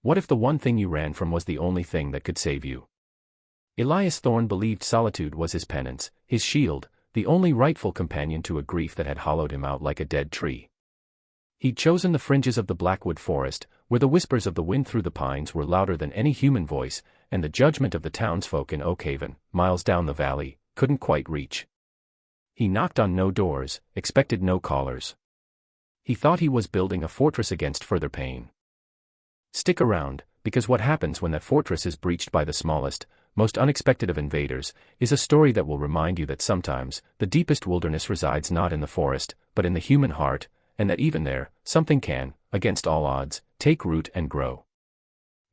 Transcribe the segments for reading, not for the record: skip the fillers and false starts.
What if the one thing you ran from was the only thing that could save you? Elias Thorne believed solitude was his penance, his shield, the only rightful companion to a grief that had hollowed him out like a dead tree. He'd chosen the fringes of the Blackwood Forest, where the whispers of the wind through the pines were louder than any human voice, and the judgment of the townsfolk in Oakhaven, miles down the valley, couldn't quite reach. He knocked on no doors, expected no callers. He thought he was building a fortress against further pain. Stick around, because what happens when that fortress is breached by the smallest, most unexpected of invaders, is a story that will remind you that sometimes, the deepest wilderness resides not in the forest, but in the human heart, and that even there, something can, against all odds, take root and grow.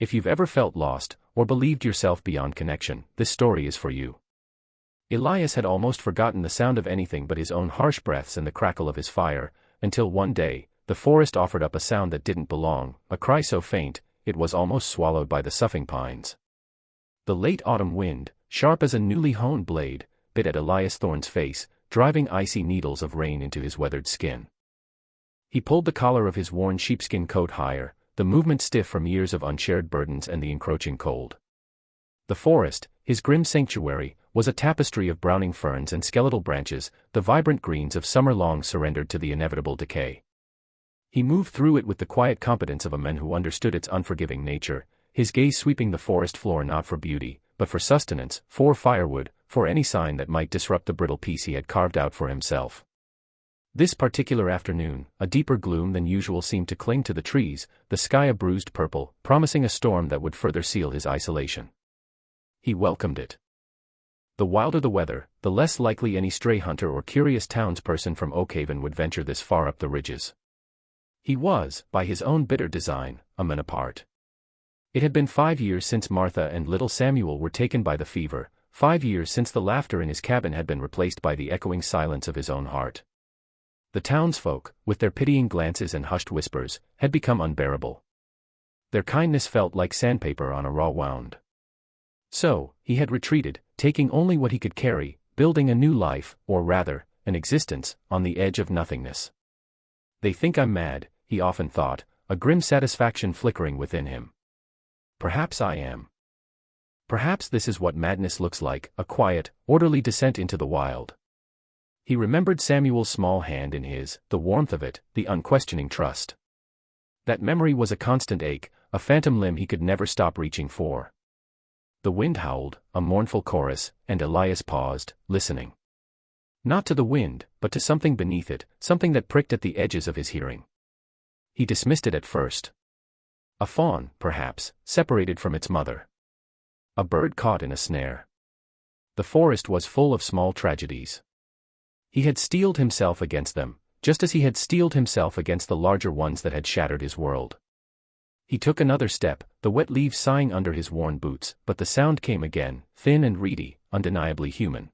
If you've ever felt lost, or believed yourself beyond connection, this story is for you. Elias had almost forgotten the sound of anything but his own harsh breaths and the crackle of his fire, until one day, the forest offered up a sound that didn't belong, a cry so faint, it was almost swallowed by the soughing pines. The late autumn wind, sharp as a newly honed blade, bit at Elias Thorne's face, driving icy needles of rain into his weathered skin. He pulled the collar of his worn sheepskin coat higher, the movement stiff from years of unshared burdens and the encroaching cold. The forest, his grim sanctuary, was a tapestry of browning ferns and skeletal branches, the vibrant greens of summer long surrendered to the inevitable decay. He moved through it with the quiet competence of a man who understood its unforgiving nature, his gaze sweeping the forest floor not for beauty, but for sustenance, for firewood, for any sign that might disrupt the brittle peace he had carved out for himself. This particular afternoon, a deeper gloom than usual seemed to cling to the trees, the sky a bruised purple, promising a storm that would further seal his isolation. He welcomed it. The wilder the weather, the less likely any stray hunter or curious townsperson from Oakhaven would venture this far up the ridges. He was, by his own bitter design, a man apart. It had been 5 years since Martha and little Samuel were taken by the fever, 5 years since the laughter in his cabin had been replaced by the echoing silence of his own heart. The townsfolk, with their pitying glances and hushed whispers, had become unbearable. Their kindness felt like sandpaper on a raw wound. So, he had retreated, taking only what he could carry, building a new life, or rather, an existence, on the edge of nothingness. They think I'm mad, he often thought, a grim satisfaction flickering within him. Perhaps I am. Perhaps this is what madness looks like, a quiet, orderly descent into the wild. He remembered Samuel's small hand in his, the warmth of it, the unquestioning trust. That memory was a constant ache, a phantom limb he could never stop reaching for. The wind howled, a mournful chorus, and Elias paused, listening. Not to the wind, but to something beneath it, something that pricked at the edges of his hearing. He dismissed it at first. A fawn, perhaps, separated from its mother. A bird caught in a snare. The forest was full of small tragedies. He had steeled himself against them, just as he had steeled himself against the larger ones that had shattered his world. He took another step, the wet leaves sighing under his worn boots, but the sound came again, thin and reedy, undeniably human.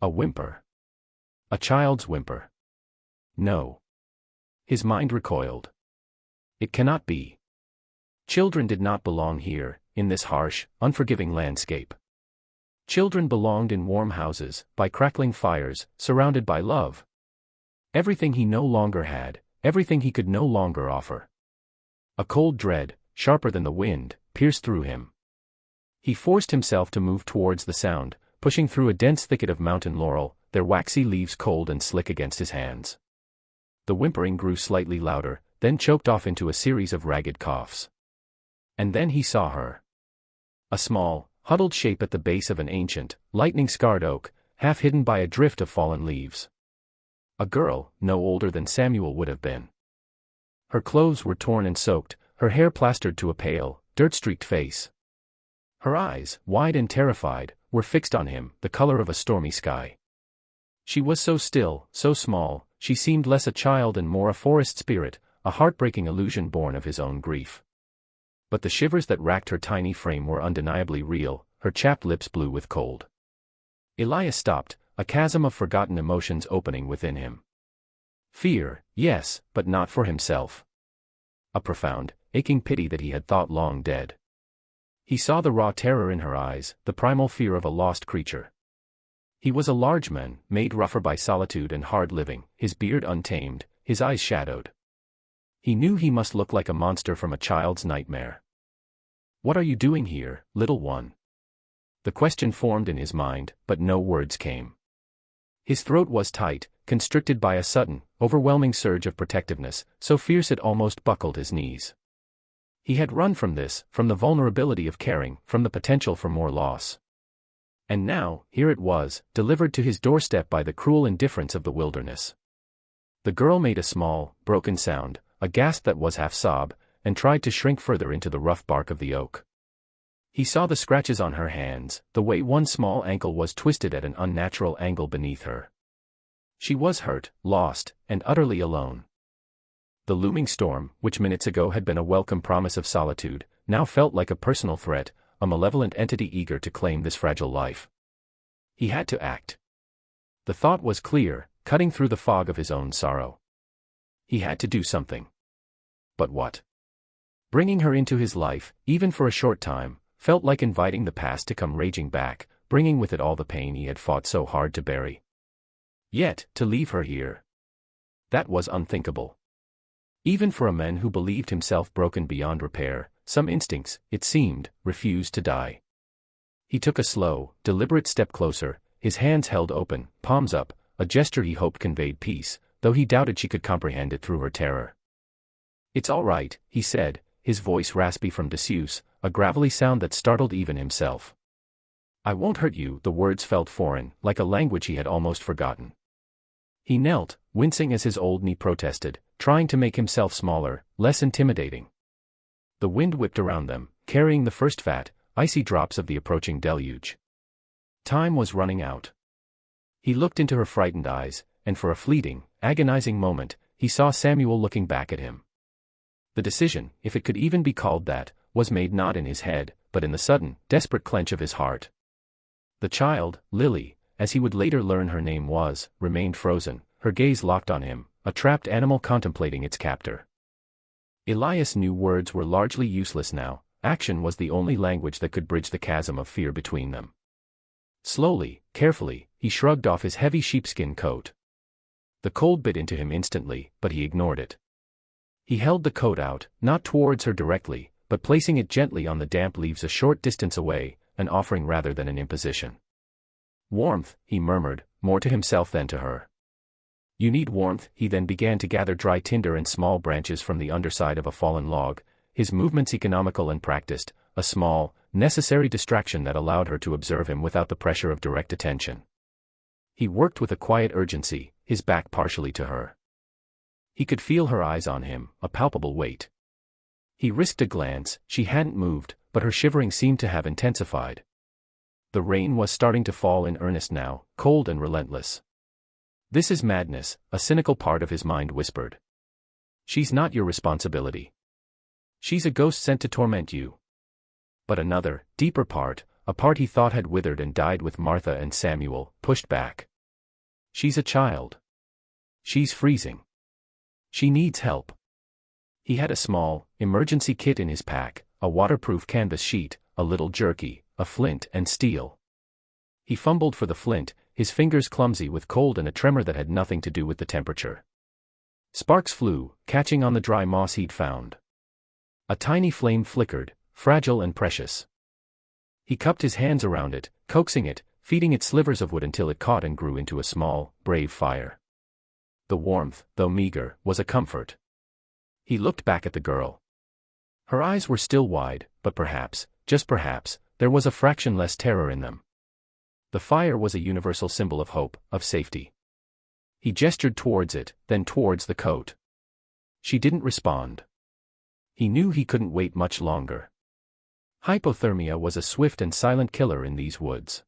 A whimper. A child's whimper. No. His mind recoiled. It cannot be. Children did not belong here, in this harsh, unforgiving landscape. Children belonged in warm houses, by crackling fires, surrounded by love. Everything he no longer had, everything he could no longer offer. A cold dread, sharper than the wind, pierced through him. He forced himself to move towards the sound, pushing through a dense thicket of mountain laurel, their waxy leaves cold and slick against his hands. The whimpering grew slightly louder, then choked off into a series of ragged coughs. And then he saw her. A small, huddled shape at the base of an ancient, lightning-scarred oak, half hidden by a drift of fallen leaves. A girl, no older than Samuel would have been. Her clothes were torn and soaked, her hair plastered to a pale, dirt-streaked face. Her eyes, wide and terrified, were fixed on him, the color of a stormy sky. She was so still, so small, she seemed less a child and more a forest spirit, a heartbreaking illusion born of his own grief. But the shivers that racked her tiny frame were undeniably real, her chapped lips blue with cold. Elias stopped, a chasm of forgotten emotions opening within him. Fear, yes, but not for himself. A profound, aching pity that he had thought long dead. He saw the raw terror in her eyes, the primal fear of a lost creature. He was a large man, made rougher by solitude and hard living, his beard untamed, his eyes shadowed. He knew he must look like a monster from a child's nightmare. What are you doing here, little one? The question formed in his mind, but no words came. His throat was tight, constricted by a sudden, overwhelming surge of protectiveness, so fierce it almost buckled his knees. He had run from this, from the vulnerability of caring, from the potential for more loss. And now, here it was, delivered to his doorstep by the cruel indifference of the wilderness. The girl made a small, broken sound, a gasp that was half sob, and tried to shrink further into the rough bark of the oak. He saw the scratches on her hands, the way one small ankle was twisted at an unnatural angle beneath her. She was hurt, lost, and utterly alone. The looming storm, which minutes ago had been a welcome promise of solitude, now felt like a personal threat, a malevolent entity eager to claim this fragile life. He had to act. The thought was clear, cutting through the fog of his own sorrow. He had to do something. But what? Bringing her into his life, even for a short time, felt like inviting the past to come raging back, bringing with it all the pain he had fought so hard to bury. Yet, to leave her here. That was unthinkable. Even for a man who believed himself broken beyond repair, some instincts, it seemed, refused to die. He took a slow, deliberate step closer, his hands held open, palms up, a gesture he hoped conveyed peace, though he doubted she could comprehend it through her terror. "It's all right," he said, his voice raspy from disuse, a gravelly sound that startled even himself. "I won't hurt you." The words felt foreign, like a language he had almost forgotten. He knelt, wincing as his old knee protested, trying to make himself smaller, less intimidating. The wind whipped around them, carrying the first fat, icy drops of the approaching deluge. Time was running out. He looked into her frightened eyes, and for a fleeting, agonizing moment, he saw Samuel looking back at him. The decision, if it could even be called that, was made not in his head, but in the sudden, desperate clench of his heart. The child, Lily, as he would later learn her name was, remained frozen, her gaze locked on him, a trapped animal contemplating its captor. Elias knew words were largely useless now, action was the only language that could bridge the chasm of fear between them. Slowly, carefully, he shrugged off his heavy sheepskin coat. The cold bit into him instantly, but he ignored it. He held the coat out, not towards her directly, but placing it gently on the damp leaves a short distance away, an offering rather than an imposition. "Warmth," he murmured, more to himself than to her. "You need warmth." He then began to gather dry tinder and small branches from the underside of a fallen log, his movements economical and practiced, a small, necessary distraction that allowed her to observe him without the pressure of direct attention. He worked with a quiet urgency, his back partially to her. He could feel her eyes on him, a palpable weight. He risked a glance, she hadn't moved, but her shivering seemed to have intensified. The rain was starting to fall in earnest now, cold and relentless. "This is madness," a cynical part of his mind whispered. "She's not your responsibility. She's a ghost sent to torment you." But another, deeper part, a part he thought had withered and died with Martha and Samuel, pushed back. "She's a child. She's freezing. She needs help." He had a small, emergency kit in his pack, a waterproof canvas sheet, a little jerky, a flint and steel. He fumbled for the flint, his fingers clumsy with cold and a tremor that had nothing to do with the temperature. Sparks flew, catching on the dry moss he'd found. A tiny flame flickered, fragile and precious. He cupped his hands around it, coaxing it, feeding it slivers of wood until it caught and grew into a small, brave fire. The warmth, though meager, was a comfort. He looked back at the girl. Her eyes were still wide, but perhaps, just perhaps, there was a fraction less terror in them. The fire was a universal symbol of hope, of safety. He gestured towards it, then towards the coat. She didn't respond. He knew he couldn't wait much longer. Hypothermia was a swift and silent killer in these woods.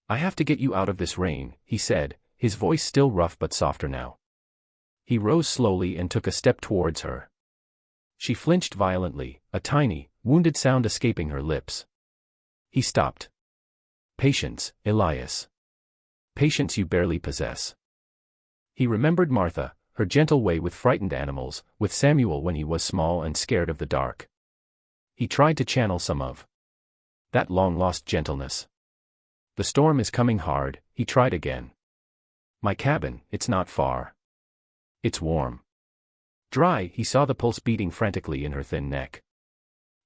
"I have to get you out of this rain," he said, his voice still rough but softer now. He rose slowly and took a step towards her. She flinched violently, a tiny, wounded sound escaping her lips. He stopped. "Patience, Elias. Patience you barely possess." He remembered Martha, her gentle way with frightened animals, with Samuel when he was small and scared of the dark. He tried to channel some of that long-lost gentleness. "The storm is coming hard," he tried again. "My cabin, it's not far. It's warm. Dry." He saw the pulse beating frantically in her thin neck.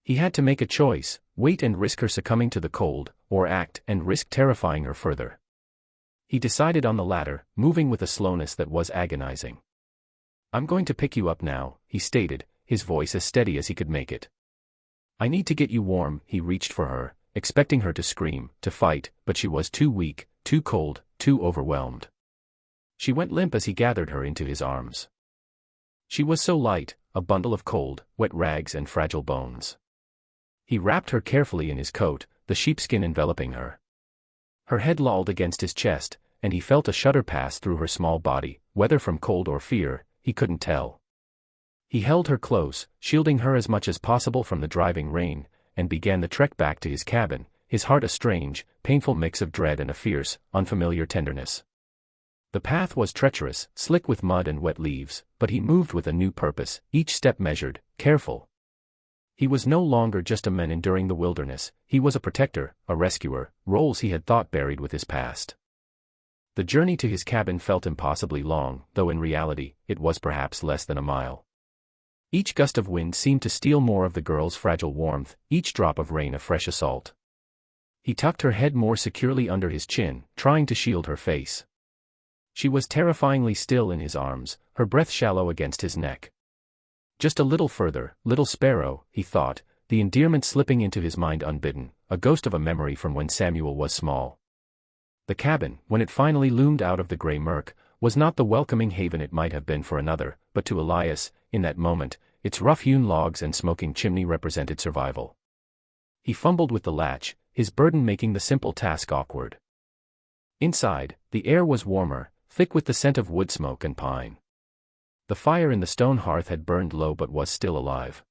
He had to make a choice, wait and risk her succumbing to the cold, or act and risk terrifying her further. He decided on the latter, moving with a slowness that was agonizing. "I'm going to pick you up now," he stated, his voice as steady as he could make it. "I need to get you warm." He reached for her, expecting her to scream, to fight, but she was too weak, too cold, too overwhelmed. She went limp as he gathered her into his arms. She was so light, a bundle of cold, wet rags and fragile bones. He wrapped her carefully in his coat, the sheepskin enveloping her. Her head lolled against his chest, and he felt a shudder pass through her small body, whether from cold or fear, he couldn't tell. He held her close, shielding her as much as possible from the driving rain, and began the trek back to his cabin, his heart a strange, painful mix of dread and a fierce, unfamiliar tenderness. The path was treacherous, slick with mud and wet leaves, but he moved with a new purpose, each step measured, careful. He was no longer just a man enduring the wilderness, he was a protector, a rescuer, roles he had thought buried with his past. The journey to his cabin felt impossibly long, though in reality, it was perhaps less than a mile. Each gust of wind seemed to steal more of the girl's fragile warmth, each drop of rain a fresh assault. He tucked her head more securely under his chin, trying to shield her face. She was terrifyingly still in his arms, her breath shallow against his neck. Just a little further, little sparrow, he thought, the endearment slipping into his mind unbidden, a ghost of a memory from when Samuel was small. The cabin, when it finally loomed out of the gray murk, was not the welcoming haven it might have been for another, but to Elias, in that moment, its rough-hewn logs and smoking chimney represented survival. He fumbled with the latch, his burden making the simple task awkward. Inside, the air was warmer, thick with the scent of wood smoke and pine. The fire in the stone hearth had burned low but was still alive.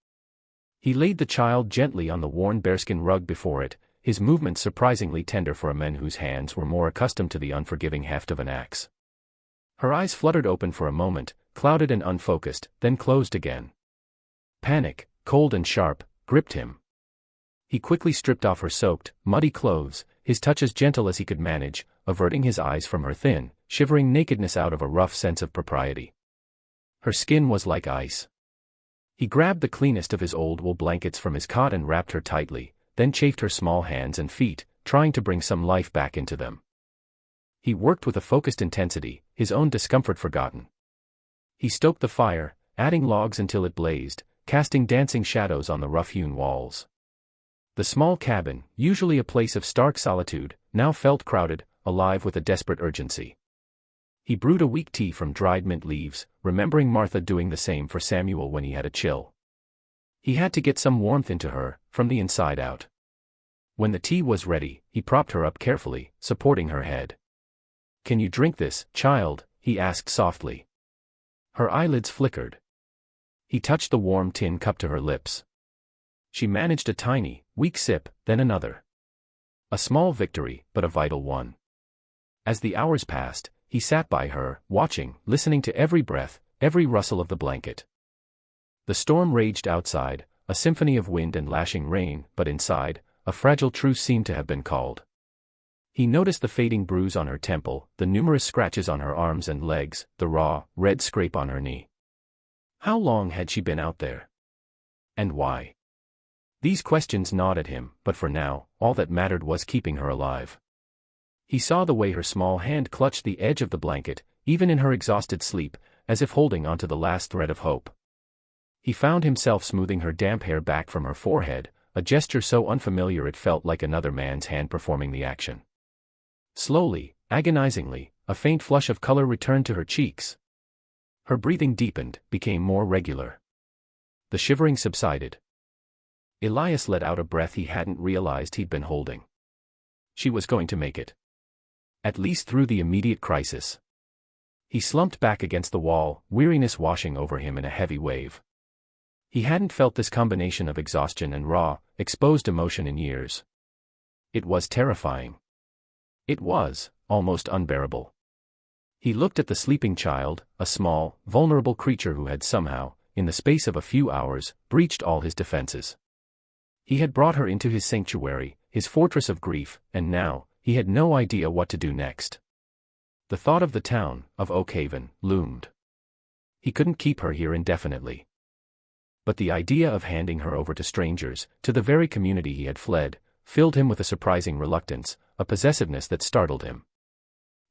He laid the child gently on the worn bearskin rug before it, his movements surprisingly tender for a man whose hands were more accustomed to the unforgiving heft of an axe. Her eyes fluttered open for a moment, clouded and unfocused, then closed again. Panic, cold and sharp, gripped him. He quickly stripped off her soaked, muddy clothes, his touch as gentle as he could manage, averting his eyes from her thin, shivering nakedness out of a rough sense of propriety. Her skin was like ice. He grabbed the cleanest of his old wool blankets from his cot and wrapped her tightly, then chafed her small hands and feet, trying to bring some life back into them. He worked with a focused intensity, his own discomfort forgotten. He stoked the fire, adding logs until it blazed, casting dancing shadows on the rough-hewn walls. The small cabin, usually a place of stark solitude, now felt crowded, alive with a desperate urgency. He brewed a weak tea from dried mint leaves, remembering Martha doing the same for Samuel when he had a chill. He had to get some warmth into her, from the inside out. When the tea was ready, he propped her up carefully, supporting her head. "Can you drink this, child?" he asked softly. Her eyelids flickered. He touched the warm tin cup to her lips. She managed a tiny, weak sip, then another. A small victory, but a vital one. As the hours passed, he sat by her, watching, listening to every breath, every rustle of the blanket. The storm raged outside, a symphony of wind and lashing rain, but inside, a fragile truce seemed to have been called. He noticed the fading bruise on her temple, the numerous scratches on her arms and legs, the raw, red scrape on her knee. How long had she been out there? And why? These questions gnawed at him, but for now, all that mattered was keeping her alive. He saw the way her small hand clutched the edge of the blanket, even in her exhausted sleep, as if holding onto the last thread of hope. He found himself smoothing her damp hair back from her forehead, a gesture so unfamiliar it felt like another man's hand performing the action. Slowly, agonizingly, a faint flush of color returned to her cheeks. Her breathing deepened, became more regular. The shivering subsided. Elias let out a breath he hadn't realized he'd been holding. She was going to make it. At least through the immediate crisis. He slumped back against the wall, weariness washing over him in a heavy wave. He hadn't felt this combination of exhaustion and raw, exposed emotion in years. It was terrifying. It was, almost unbearable. He looked at the sleeping child, a small, vulnerable creature who had somehow, in the space of a few hours, breached all his defenses. He had brought her into his sanctuary, his fortress of grief, and now, he had no idea what to do next. The thought of the town, of Oak Haven, loomed. He couldn't keep her here indefinitely. But the idea of handing her over to strangers, to the very community he had fled, filled him with a surprising reluctance, a possessiveness that startled him.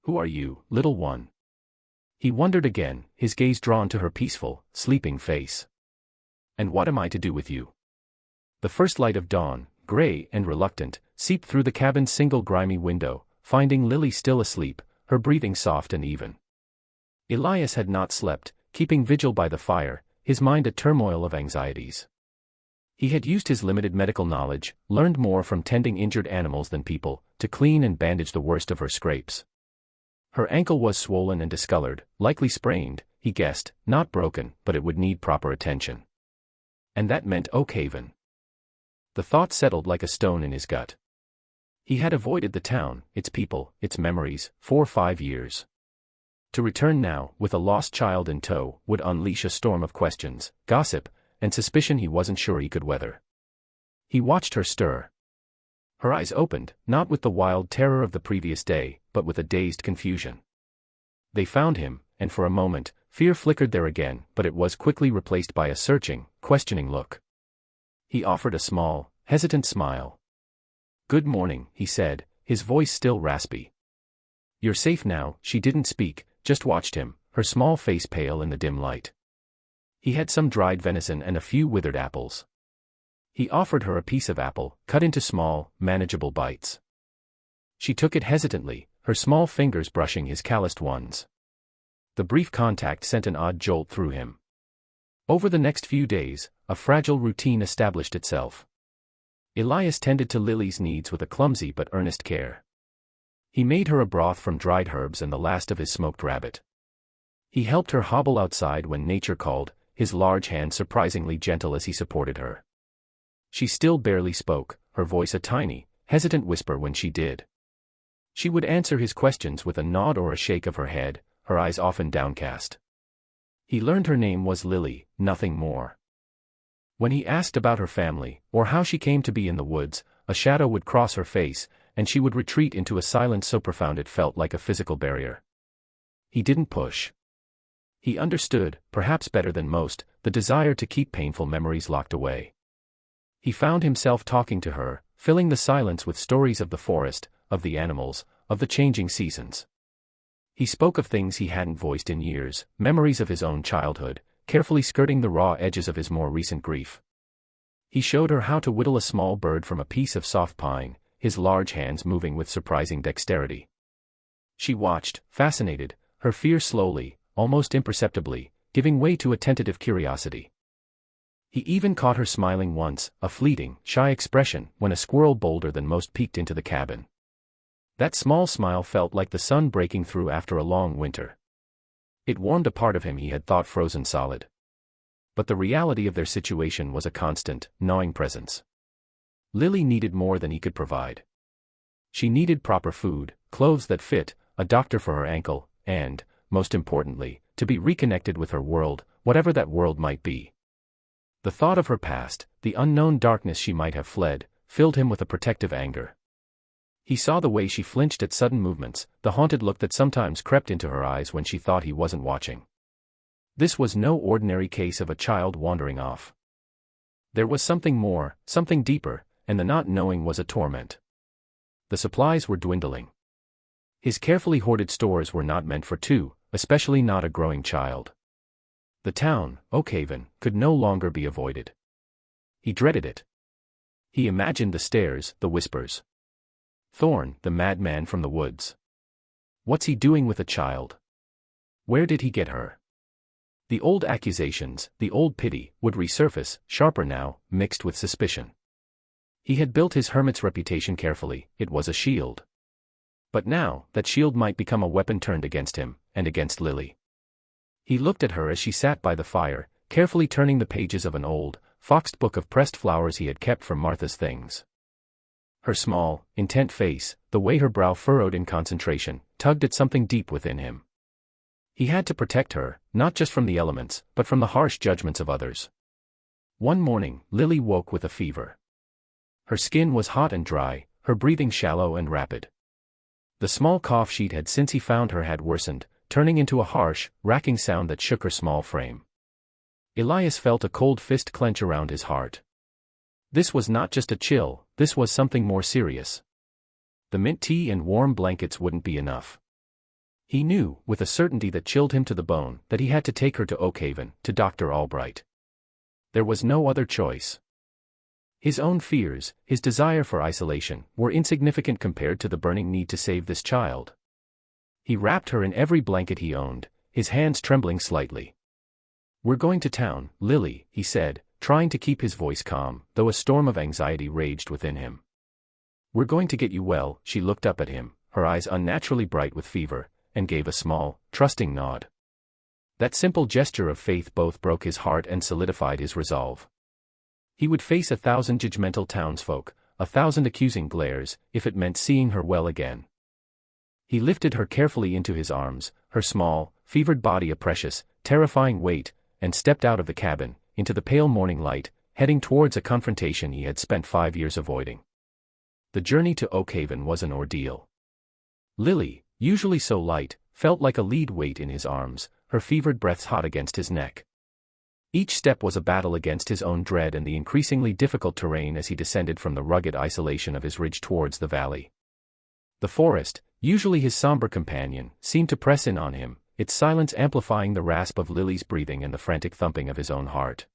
"Who are you, little one?" He wondered again, his gaze drawn to her peaceful, sleeping face. "And what am I to do with you?" The first light of dawn, gray and reluctant, seeped through the cabin's single grimy window, finding Lily still asleep, her breathing soft and even. Elias had not slept, keeping vigil by the fire, his mind a turmoil of anxieties. He had used his limited medical knowledge, learned more from tending injured animals than people, to clean and bandage the worst of her scrapes. Her ankle was swollen and discolored, likely sprained, he guessed, not broken, but it would need proper attention. And that meant Oakhaven. The thought settled like a stone in his gut. He had avoided the town, its people, its memories, for 5 years. To return now, with a lost child in tow, would unleash a storm of questions, gossip, and suspicion he wasn't sure he could weather. He watched her stir. Her eyes opened, not with the wild terror of the previous day, but with a dazed confusion. They found him, and for a moment, fear flickered there again, but it was quickly replaced by a searching, questioning look. He offered a small, hesitant smile. "Good morning," he said, his voice still raspy. "You're safe now." She didn't speak, just watched him, her small face pale in the dim light. He had some dried venison and a few withered apples. He offered her a piece of apple, cut into small, manageable bites. She took it hesitantly, her small fingers brushing his calloused ones. The brief contact sent an odd jolt through him. Over the next few days, a fragile routine established itself. Elias tended to Lily's needs with a clumsy but earnest care. He made her a broth from dried herbs and the last of his smoked rabbit. He helped her hobble outside when nature called, his large hand surprisingly gentle as he supported her. She still barely spoke, her voice a tiny, hesitant whisper when she did. She would answer his questions with a nod or a shake of her head, her eyes often downcast. He learned her name was Lily, nothing more. When he asked about her family, or how she came to be in the woods, a shadow would cross her face, and she would retreat into a silence so profound it felt like a physical barrier. He didn't push. He understood, perhaps better than most, the desire to keep painful memories locked away. He found himself talking to her, filling the silence with stories of the forest, of the animals, of the changing seasons. He spoke of things he hadn't voiced in years, memories of his own childhood, carefully skirting the raw edges of his more recent grief. He showed her how to whittle a small bird from a piece of soft pine, his large hands moving with surprising dexterity. She watched, fascinated, her fear slowly, almost imperceptibly, giving way to a tentative curiosity. He even caught her smiling once, a fleeting, shy expression, when a squirrel bolder than most peeked into the cabin. That small smile felt like the sun breaking through after a long winter. It warmed a part of him he had thought frozen solid. But the reality of their situation was a constant, gnawing presence. Lily needed more than he could provide. She needed proper food, clothes that fit, a doctor for her ankle, and, most importantly, to be reconnected with her world, whatever that world might be. The thought of her past, the unknown darkness she might have fled, filled him with a protective anger. He saw the way she flinched at sudden movements, the haunted look that sometimes crept into her eyes when she thought he wasn't watching. This was no ordinary case of a child wandering off. There was something more, something deeper, and the not knowing was a torment. The supplies were dwindling. His carefully hoarded stores were not meant for two, especially not a growing child. The town, Oakhaven, could no longer be avoided. He dreaded it. He imagined the stares, the whispers. Thorn, the madman from the woods. What's he doing with a child? Where did he get her? The old accusations, the old pity, would resurface, sharper now, mixed with suspicion. He had built his hermit's reputation carefully, it was a shield. But now, that shield might become a weapon turned against him, and against Lily. He looked at her as she sat by the fire, carefully turning the pages of an old, foxed book of pressed flowers he had kept from Martha's things. Her small, intent face, the way her brow furrowed in concentration, tugged at something deep within him. He had to protect her, not just from the elements, but from the harsh judgments of others. One morning, Lily woke with a fever. Her skin was hot and dry, her breathing shallow and rapid. The small cough she'd had since he found her had worsened, turning into a harsh, racking sound that shook her small frame. Elias felt a cold fist clench around his heart. This was not just a chill, this was something more serious. The mint tea and warm blankets wouldn't be enough. He knew, with a certainty that chilled him to the bone, that he had to take her to Oakhaven, to Dr. Albright. There was no other choice. His own fears, his desire for isolation, were insignificant compared to the burning need to save this child. He wrapped her in every blanket he owned, his hands trembling slightly. "We're going to town, Lily," he said, trying to keep his voice calm, though a storm of anxiety raged within him. "We're going to get you well." She looked up at him, her eyes unnaturally bright with fever, and gave a small, trusting nod. That simple gesture of faith both broke his heart and solidified his resolve. He would face 1,000 judgmental townsfolk, 1,000 accusing glares, if it meant seeing her well again. He lifted her carefully into his arms, her small, fevered body a precious, terrifying weight, and stepped out of the cabin, into the pale morning light, heading towards a confrontation he had spent 5 years avoiding. The journey to Oakhaven was an ordeal. Lily, usually so light, felt like a lead weight in his arms, her fevered breaths hot against his neck. Each step was a battle against his own dread and the increasingly difficult terrain as he descended from the rugged isolation of his ridge towards the valley. The forest, usually his somber companion, seemed to press in on him, its silence amplifying the rasp of Lily's breathing and the frantic thumping of his own heart.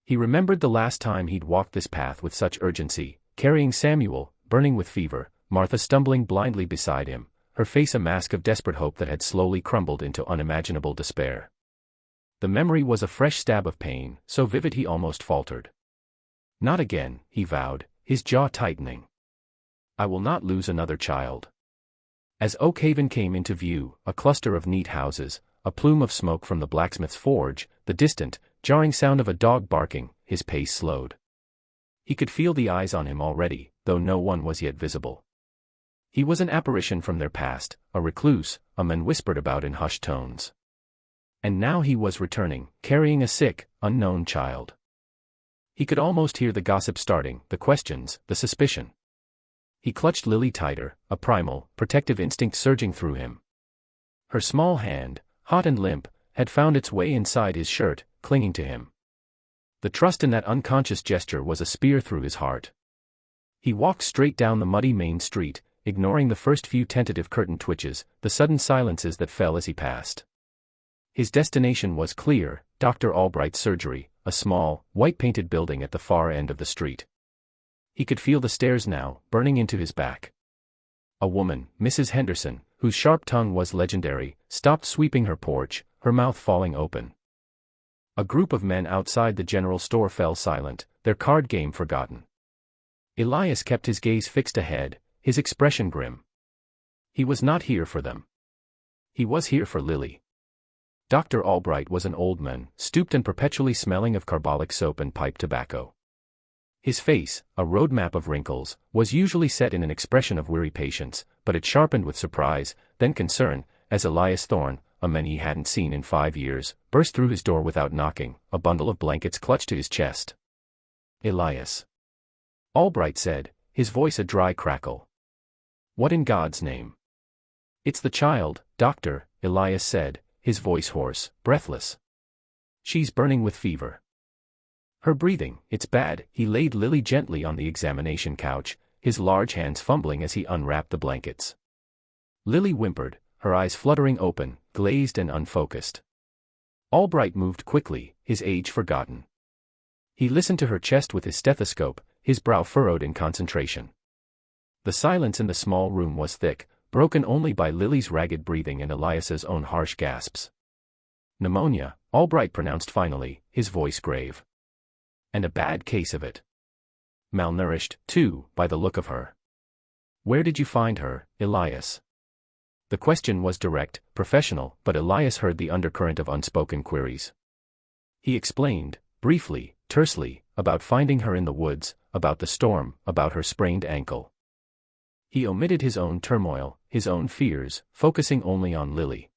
He remembered the last time he'd walked this path with such urgency, carrying Samuel, burning with fever, Martha stumbling blindly beside him, her face a mask of desperate hope that had slowly crumbled into unimaginable despair. The memory was a fresh stab of pain, so vivid he almost faltered. "Not again," he vowed, his jaw tightening. "I will not lose another child." As Oakhaven came into view, a cluster of neat houses, a plume of smoke from the blacksmith's forge, the distant, jarring sound of a dog barking, his pace slowed. He could feel the eyes on him already, though no one was yet visible. He was an apparition from their past, a recluse, a man whispered about in hushed tones. And now he was returning, carrying a sick, unknown child. He could almost hear the gossip starting, the questions, the suspicion. He clutched Lily tighter, a primal, protective instinct surging through him. Her small hand, hot and limp, had found its way inside his shirt, clinging to him. The trust in that unconscious gesture was a spear through his heart. He walked straight down the muddy main street, ignoring the first few tentative curtain twitches, the sudden silences that fell as he passed. His destination was clear, Dr. Albright's surgery, a small, white-painted building at the far end of the street. He could feel the stairs now, burning into his back. A woman, Mrs. Henderson, whose sharp tongue was legendary, stopped sweeping her porch, her mouth falling open. A group of men outside the general store fell silent, their card game forgotten. Elias kept his gaze fixed ahead, his expression grim. He was not here for them. He was here for Lily. Dr. Albright was an old man, stooped and perpetually smelling of carbolic soap and pipe tobacco. His face, a roadmap of wrinkles, was usually set in an expression of weary patience, but it sharpened with surprise, then concern, as Elias Thorne, a man he hadn't seen in 5 years, burst through his door without knocking, a bundle of blankets clutched to his chest. "Elias," Albright said, his voice a dry crackle. "What in God's name?" "It's the child, doctor," Elias said, his voice hoarse, breathless. "She's burning with fever. Her breathing, it's bad." He laid Lily gently on the examination couch, his large hands fumbling as he unwrapped the blankets. Lily whimpered, her eyes fluttering open, glazed and unfocused. Albright moved quickly, his age forgotten. He listened to her chest with his stethoscope, his brow furrowed in concentration. The silence in the small room was thick, broken only by Lily's ragged breathing and Elias's own harsh gasps. "Pneumonia," Albright pronounced finally, his voice grave. "And a bad case of it. Malnourished, too, by the look of her." "Where did you find her, Elias?" The question was direct, professional, but Elias heard the undercurrent of unspoken queries. He explained, briefly, tersely, about finding her in the woods, about the storm, about her sprained ankle. He omitted his own turmoil, his own fears, focusing only on Lily.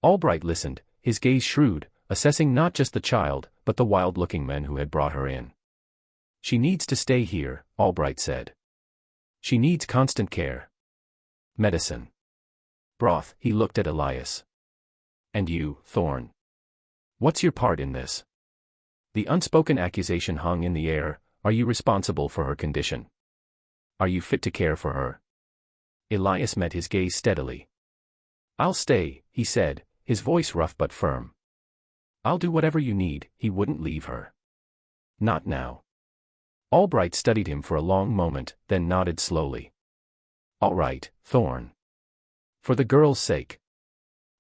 Albright listened, his gaze shrewd, assessing not just the child, but the wild-looking men who had brought her in. "She needs to stay here," Albright said. "She needs constant care. Medicine. Broth." He looked at Elias. "And you, Thorne. What's your part in this?" The unspoken accusation hung in the air. Are you responsible for her condition? Are you fit to care for her? Elias met his gaze steadily. I'll stay, he said, his voice rough but firm. I'll do whatever you need. He wouldn't leave her. Not now. Albright studied him for a long moment, then nodded slowly. All right, Thorne. For the girl's sake.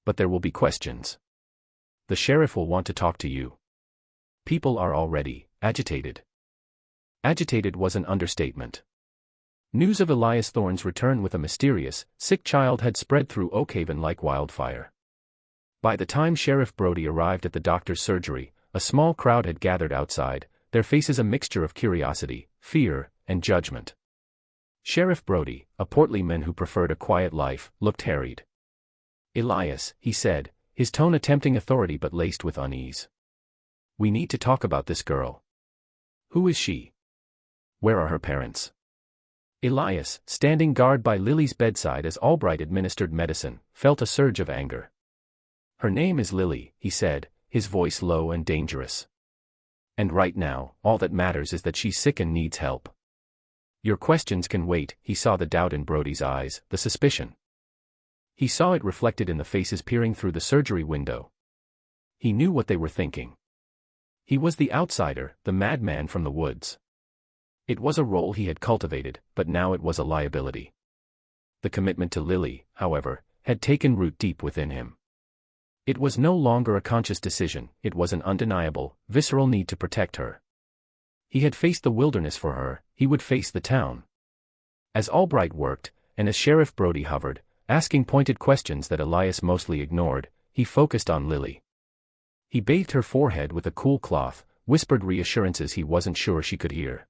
But there will be questions. The sheriff will want to talk to you. People are already agitated. Agitated was an understatement. News of Elias Thorne's return with a mysterious, sick child had spread through Oakhaven like wildfire. By the time Sheriff Brody arrived at the doctor's surgery, a small crowd had gathered outside, their faces a mixture of curiosity, fear, and judgment. Sheriff Brody, a portly man who preferred a quiet life, looked harried. Elias, he said, his tone attempting authority but laced with unease. We need to talk about this girl. Who is she? Where are her parents? Elias, standing guard by Lily's bedside as Albright administered medicine, felt a surge of anger. Her name is Lily, he said, his voice low and dangerous. And right now, all that matters is that she's sick and needs help. Your questions can wait. He saw the doubt in Brody's eyes, the suspicion. He saw it reflected in the faces peering through the surgery window. He knew what they were thinking. He was the outsider, the madman from the woods. It was a role he had cultivated, but now it was a liability. The commitment to Lily, however, had taken root deep within him. It was no longer a conscious decision, it was an undeniable, visceral need to protect her. He had faced the wilderness for her, he would face the town. As Albright worked, and as Sheriff Brody hovered, asking pointed questions that Elias mostly ignored, he focused on Lily. He bathed her forehead with a cool cloth, whispered reassurances he wasn't sure she could hear.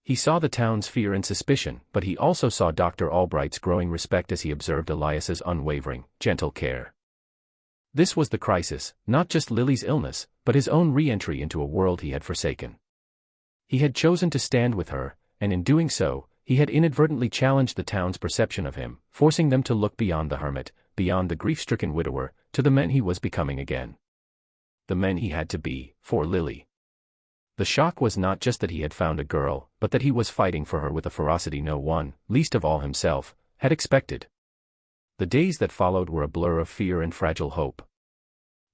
He saw the town's fear and suspicion, but he also saw Dr. Albright's growing respect as he observed Elias's unwavering, gentle care. This was the crisis, not just Lily's illness, but his own re-entry into a world he had forsaken. He had chosen to stand with her, and in doing so, he had inadvertently challenged the town's perception of him, forcing them to look beyond the hermit, beyond the grief-stricken widower, to the man he was becoming again. The man he had to be, for Lily. The shock was not just that he had found a girl, but that he was fighting for her with a ferocity no one, least of all himself, had expected. The days that followed were a blur of fear and fragile hope.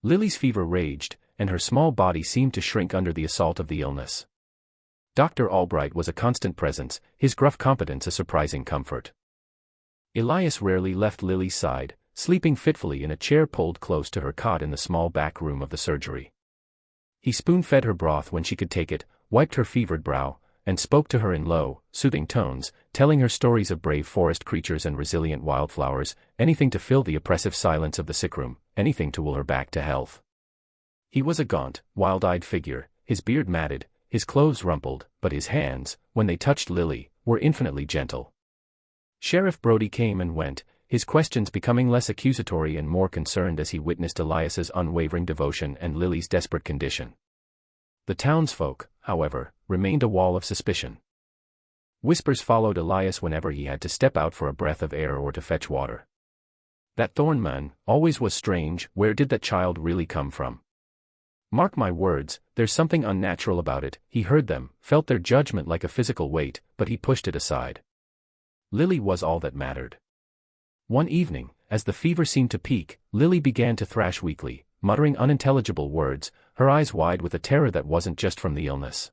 Lily's fever raged, and her small body seemed to shrink under the assault of the illness. Dr. Albright was a constant presence, his gruff competence a surprising comfort. Elias rarely left Lily's side, sleeping fitfully in a chair pulled close to her cot in the small back room of the surgery. He spoon-fed her broth when she could take it, wiped her fevered brow, and spoke to her in low, soothing tones, telling her stories of brave forest creatures and resilient wildflowers, anything to fill the oppressive silence of the sickroom, anything to will her back to health. He was a gaunt, wild-eyed figure, his beard matted, his clothes rumpled, but his hands, when they touched Lily, were infinitely gentle. Sheriff Brody came and went, his questions becoming less accusatory and more concerned as he witnessed Elias's unwavering devotion and Lily's desperate condition. The townsfolk, however, remained a wall of suspicion. Whispers followed Elias whenever he had to step out for a breath of air or to fetch water. That Thorne man always was strange. Where did that child really come from? Mark my words, there's something unnatural about it. He heard them, felt their judgment like a physical weight, but he pushed it aside. Lily was all that mattered. One evening, as the fever seemed to peak, Lily began to thrash weakly, muttering unintelligible words, her eyes wide with a terror that wasn't just from the illness.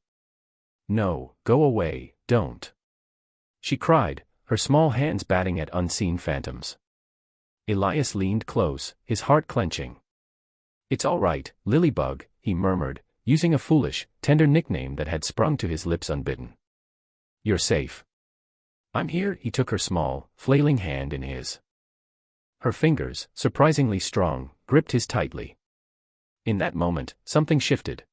No, go away, don't. She cried, her small hands batting at unseen phantoms. Elias leaned close, his heart clenching. It's all right, Lilybug, he murmured, using a foolish, tender nickname that had sprung to his lips unbidden. You're safe. I'm here. He took her small, flailing hand in his. Her fingers, surprisingly strong, gripped his tightly. In that moment, something shifted.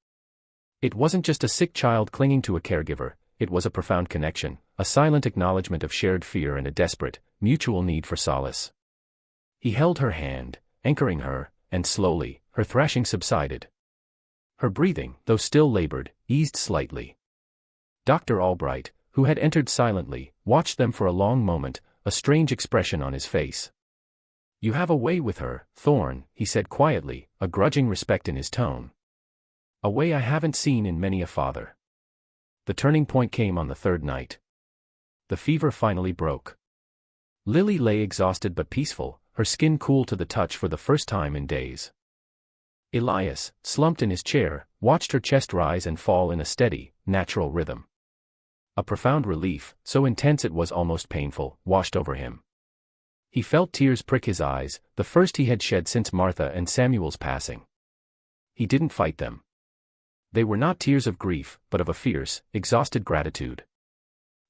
It wasn't just a sick child clinging to a caregiver, it was a profound connection, a silent acknowledgement of shared fear and a desperate, mutual need for solace. He held her hand, anchoring her, and slowly, her thrashing subsided. Her breathing, though still labored, eased slightly. Dr. Albright, who had entered silently, watched them for a long moment, a strange expression on his face. You have a way with her, Thorne, he said quietly, a grudging respect in his tone. A way I haven't seen in many a father. The turning point came on the third night. The fever finally broke. Lily lay exhausted but peaceful, her skin cool to the touch for the first time in days. Elias, slumped in his chair, watched her chest rise and fall in a steady, natural rhythm. A profound relief, so intense it was almost painful, washed over him. He felt tears prick his eyes, the first he had shed since Martha and Samuel's passing. He didn't fight them. They were not tears of grief, but of a fierce, exhausted gratitude.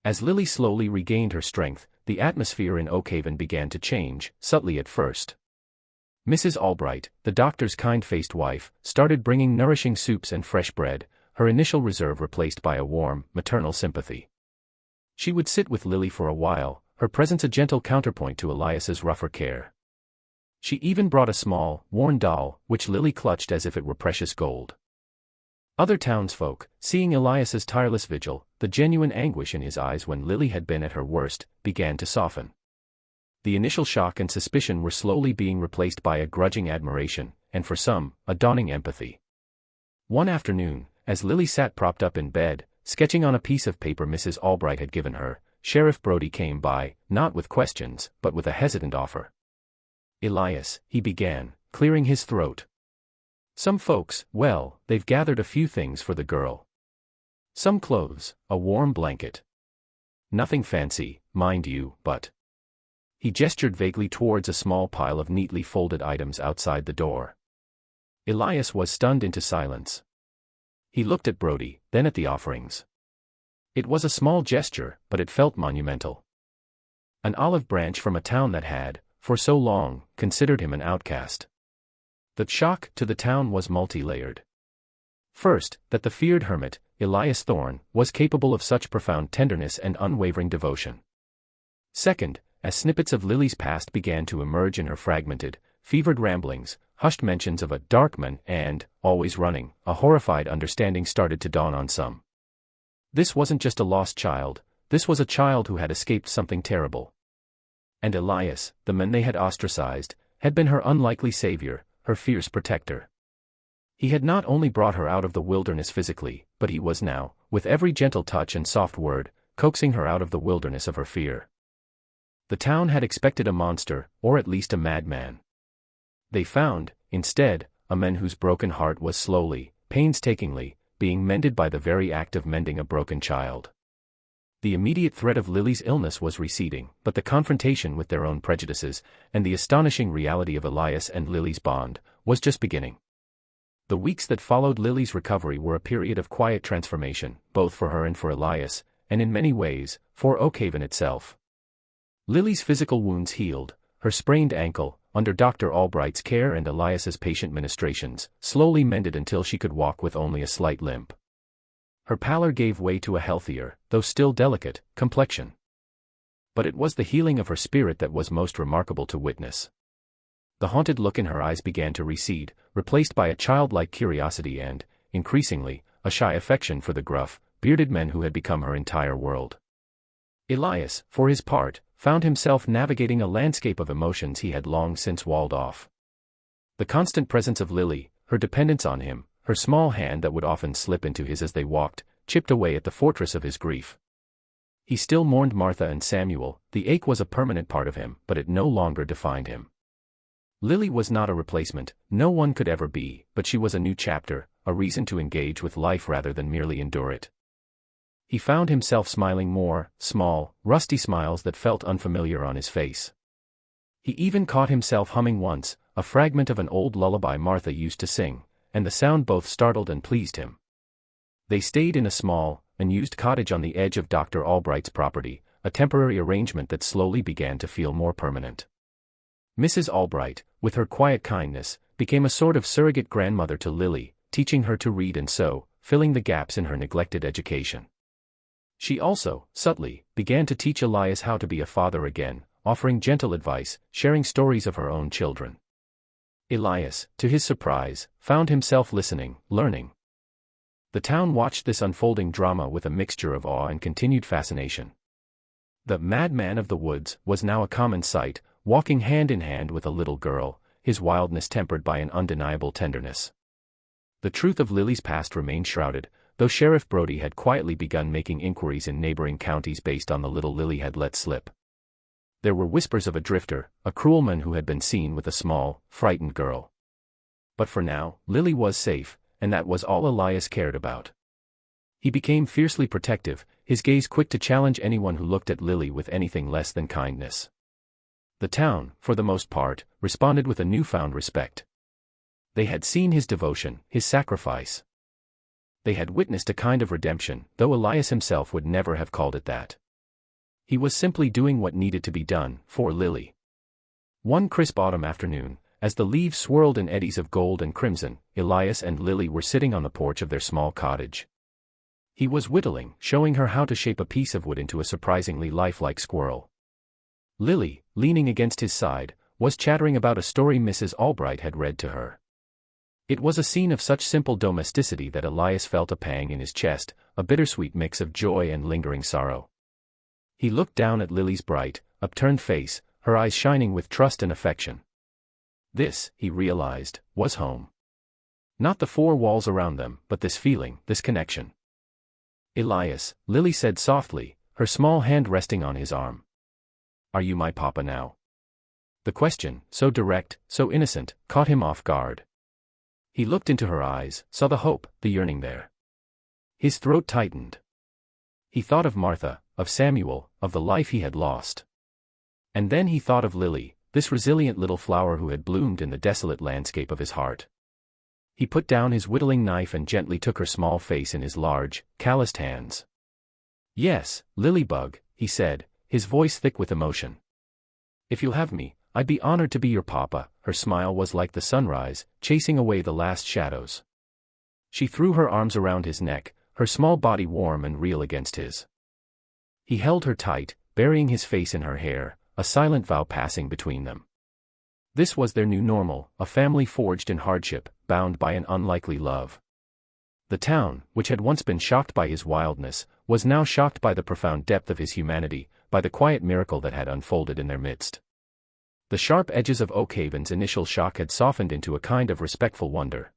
As Lily slowly regained her strength, the atmosphere in Oakhaven began to change, subtly at first. Mrs. Albright, the doctor's kind-faced wife, started bringing nourishing soups and fresh bread, her initial reserve replaced by a warm, maternal sympathy. She would sit with Lily for a while, her presence a gentle counterpoint to Elias's rougher care. She even brought a small, worn doll, which Lily clutched as if it were precious gold. Other townsfolk, seeing Elias's tireless vigil, the genuine anguish in his eyes when Lily had been at her worst, began to soften. The initial shock and suspicion were slowly being replaced by a grudging admiration, and for some, a dawning empathy. One afternoon, as Lily sat propped up in bed, sketching on a piece of paper Mrs. Albright had given her, Sheriff Brody came by, not with questions, but with a hesitant offer. "Elias," he began, clearing his throat. "Some folks, well, they've gathered a few things for the girl. Some clothes, a warm blanket. Nothing fancy, mind you, but..." He gestured vaguely towards a small pile of neatly folded items outside the door. Elias was stunned into silence. He looked at Brody, then at the offerings. It was a small gesture, but it felt monumental. An olive branch from a town that had, for so long, considered him an outcast. The shock to the town was multi-layered. First, that the feared hermit, Elias Thorne, was capable of such profound tenderness and unwavering devotion. Second, as snippets of Lily's past began to emerge in her fragmented, fevered ramblings, hushed mentions of a dark man and, always running, a horrified understanding started to dawn on some. This wasn't just a lost child, this was a child who had escaped something terrible. And Elias, the man they had ostracized, had been her unlikely savior, her fierce protector. He had not only brought her out of the wilderness physically, but he was now, with every gentle touch and soft word, coaxing her out of the wilderness of her fear. The town had expected a monster, or at least a madman. They found, instead, a man whose broken heart was slowly, painstakingly, being mended by the very act of mending a broken child. The immediate threat of Lily's illness was receding, but the confrontation with their own prejudices, and the astonishing reality of Elias and Lily's bond, was just beginning. The weeks that followed Lily's recovery were a period of quiet transformation, both for her and for Elias, and in many ways, for Oakhaven itself. Lily's physical wounds healed, her sprained ankle, under Dr. Albright's care and Elias's patient ministrations, slowly mended until she could walk with only a slight limp. Her pallor gave way to a healthier, though still delicate, complexion. But it was the healing of her spirit that was most remarkable to witness. The haunted look in her eyes began to recede, replaced by a childlike curiosity and, increasingly, a shy affection for the gruff, bearded men who had become her entire world. Elias, for his part, found himself navigating a landscape of emotions he had long since walled off. The constant presence of Lily, her dependence on him, her small hand that would often slip into his as they walked, chipped away at the fortress of his grief. He still mourned Martha and Samuel, the ache was a permanent part of him, but it no longer defined him. Lily was not a replacement, no one could ever be, but she was a new chapter, a reason to engage with life rather than merely endure it. He found himself smiling more, small, rusty smiles that felt unfamiliar on his face. He even caught himself humming once, a fragment of an old lullaby Martha used to sing, and the sound both startled and pleased him. They stayed in a small, unused cottage on the edge of Dr. Albright's property, a temporary arrangement that slowly began to feel more permanent. Mrs. Albright, with her quiet kindness, became a sort of surrogate grandmother to Lily, teaching her to read and sew, filling the gaps in her neglected education. She also, subtly, began to teach Elias how to be a father again, offering gentle advice, sharing stories of her own children. Elias, to his surprise, found himself listening, learning. The town watched this unfolding drama with a mixture of awe and continued fascination. The madman of the woods was now a common sight, walking hand in hand with a little girl, his wildness tempered by an undeniable tenderness. The truth of Lily's past remained shrouded, though Sheriff Brody had quietly begun making inquiries in neighboring counties based on the little Lily had let slip. There were whispers of a drifter, a cruel man who had been seen with a small, frightened girl. But for now, Lily was safe, and that was all Elias cared about. He became fiercely protective, his gaze quick to challenge anyone who looked at Lily with anything less than kindness. The town, for the most part, responded with a newfound respect. They had seen his devotion, his sacrifice. They had witnessed a kind of redemption, though Elias himself would never have called it that. He was simply doing what needed to be done, for Lily. One crisp autumn afternoon, as the leaves swirled in eddies of gold and crimson, Elias and Lily were sitting on the porch of their small cottage. He was whittling, showing her how to shape a piece of wood into a surprisingly lifelike squirrel. Lily, leaning against his side, was chattering about a story Mrs. Albright had read to her. It was a scene of such simple domesticity that Elias felt a pang in his chest, a bittersweet mix of joy and lingering sorrow. He looked down at Lily's bright, upturned face, her eyes shining with trust and affection. This, he realized, was home. Not the four walls around them, but this feeling, this connection. Elias, Lily said softly, her small hand resting on his arm. Are you my papa now? The question, so direct, so innocent, caught him off guard. He looked into her eyes, saw the hope, the yearning there. His throat tightened. He thought of Martha, of Samuel, of the life he had lost. And then he thought of Lily, this resilient little flower who had bloomed in the desolate landscape of his heart. He put down his whittling knife and gently took her small face in his large, calloused hands. Yes, Lilybug, he said, his voice thick with emotion. If you'll have me, I'd be honored to be your papa. Her smile was like the sunrise, chasing away the last shadows. She threw her arms around his neck, her small body warm and real against his. He held her tight, burying his face in her hair, a silent vow passing between them. This was their new normal, a family forged in hardship, bound by an unlikely love. The town, which had once been shocked by his wildness, was now shocked by the profound depth of his humanity, by the quiet miracle that had unfolded in their midst. The sharp edges of Oakhaven's initial shock had softened into a kind of respectful wonder.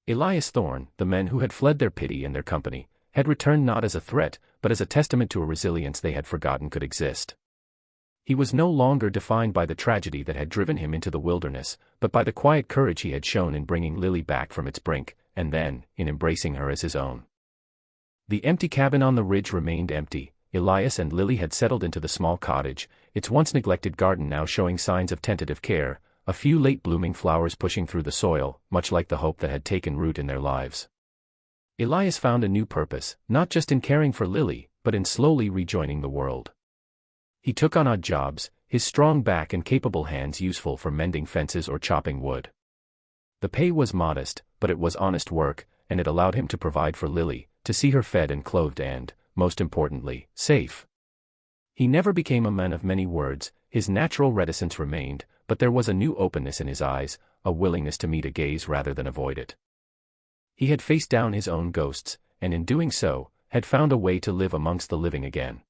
Elias Thorne, the men who had fled their pity and their company, had returned not as a threat, but as a testament to a resilience they had forgotten could exist. He was no longer defined by the tragedy that had driven him into the wilderness, but by the quiet courage he had shown in bringing Lily back from its brink, and then, in embracing her as his own. The empty cabin on the ridge remained empty. Elias and Lily had settled into the small cottage, its once neglected garden now showing signs of tentative care, a few late-blooming flowers pushing through the soil, much like the hope that had taken root in their lives. Elias found a new purpose, not just in caring for Lily, but in slowly rejoining the world. He took on odd jobs, his strong back and capable hands useful for mending fences or chopping wood. The pay was modest, but it was honest work, and it allowed him to provide for Lily, to see her fed and clothed and, most importantly, safe. He never became a man of many words, his natural reticence remained, but there was a new openness in his eyes, a willingness to meet a gaze rather than avoid it. He had faced down his own ghosts, and in doing so, had found a way to live amongst the living again.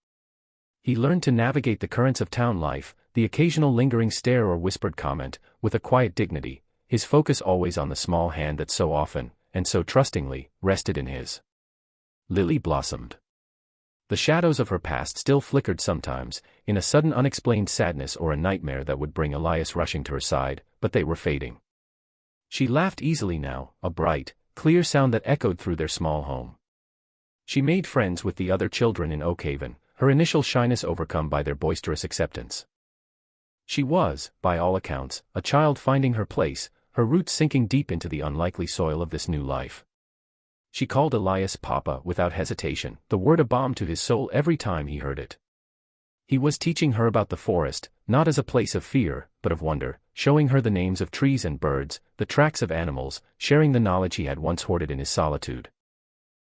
He learned to navigate the currents of town life, the occasional lingering stare or whispered comment, with a quiet dignity, his focus always on the small hand that so often, and so trustingly, rested in his. Lily blossomed. The shadows of her past still flickered sometimes, in a sudden unexplained sadness or a nightmare that would bring Elias rushing to her side, but they were fading. She laughed easily now, a bright, clear sound that echoed through their small home. She made friends with the other children in Oakhaven, her initial shyness overcome by their boisterous acceptance. She was, by all accounts, a child finding her place, her roots sinking deep into the unlikely soil of this new life. She called Elias Papa without hesitation, the word a balm to his soul every time he heard it. He was teaching her about the forest, not as a place of fear, but of wonder, showing her the names of trees and birds, the tracks of animals, sharing the knowledge he had once hoarded in his solitude.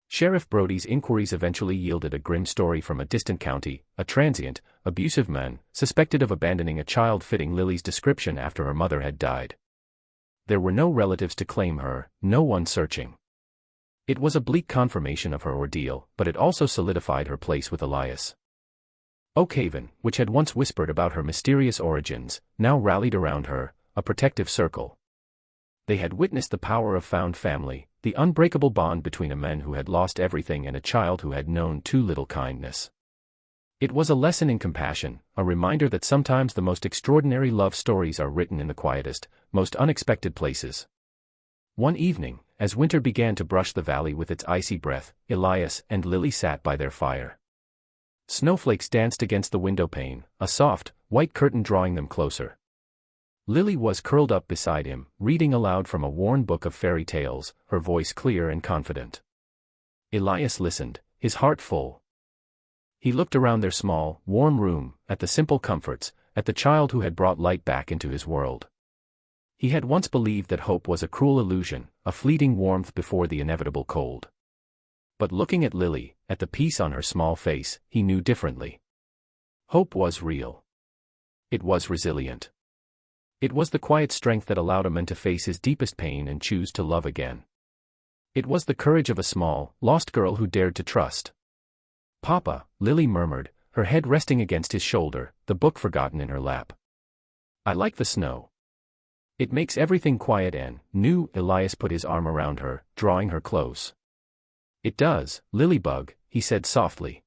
Sheriff Brody's inquiries eventually yielded a grim story from a distant county, a transient, abusive man, suspected of abandoning a child fitting Lily's description after her mother had died. There were no relatives to claim her, no one searching. It was a bleak confirmation of her ordeal, but it also solidified her place with Elias. Oakhaven, which had once whispered about her mysterious origins, now rallied around her, a protective circle. They had witnessed the power of found family, the unbreakable bond between a man who had lost everything and a child who had known too little kindness. It was a lesson in compassion, a reminder that sometimes the most extraordinary love stories are written in the quietest, most unexpected places. One evening, as winter began to brush the valley with its icy breath, Elias and Lily sat by their fire. Snowflakes danced against the window pane, a soft, white curtain drawing them closer. Lily was curled up beside him, reading aloud from a worn book of fairy tales, her voice clear and confident. Elias listened, his heart full. He looked around their small, warm room, at the simple comforts, at the child who had brought light back into his world. He had once believed that hope was a cruel illusion, a fleeting warmth before the inevitable cold. But looking at Lily, at the peace on her small face, he knew differently. Hope was real. It was resilient. It was the quiet strength that allowed a man to face his deepest pain and choose to love again. It was the courage of a small, lost girl who dared to trust. "Papa," Lily murmured, her head resting against his shoulder, the book forgotten in her lap. "I like the snow. It makes everything quiet and new." Elias put his arm around her, drawing her close. "It does, Lilybug," he said softly.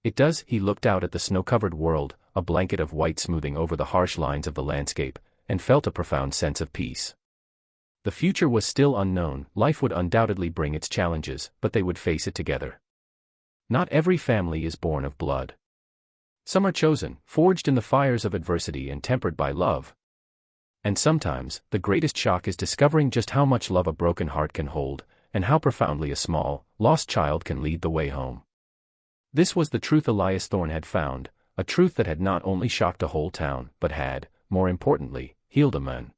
"It does." He looked out at the snow-covered world, a blanket of white smoothing over the harsh lines of the landscape, and felt a profound sense of peace. The future was still unknown, life would undoubtedly bring its challenges, but they would face it together. Not every family is born of blood. Some are chosen, forged in the fires of adversity and tempered by love. And sometimes, the greatest shock is discovering just how much love a broken heart can hold, and how profoundly a small, lost child can lead the way home. This was the truth Elias Thorne had found, a truth that had not only shocked a whole town, but had, more importantly, healed a man.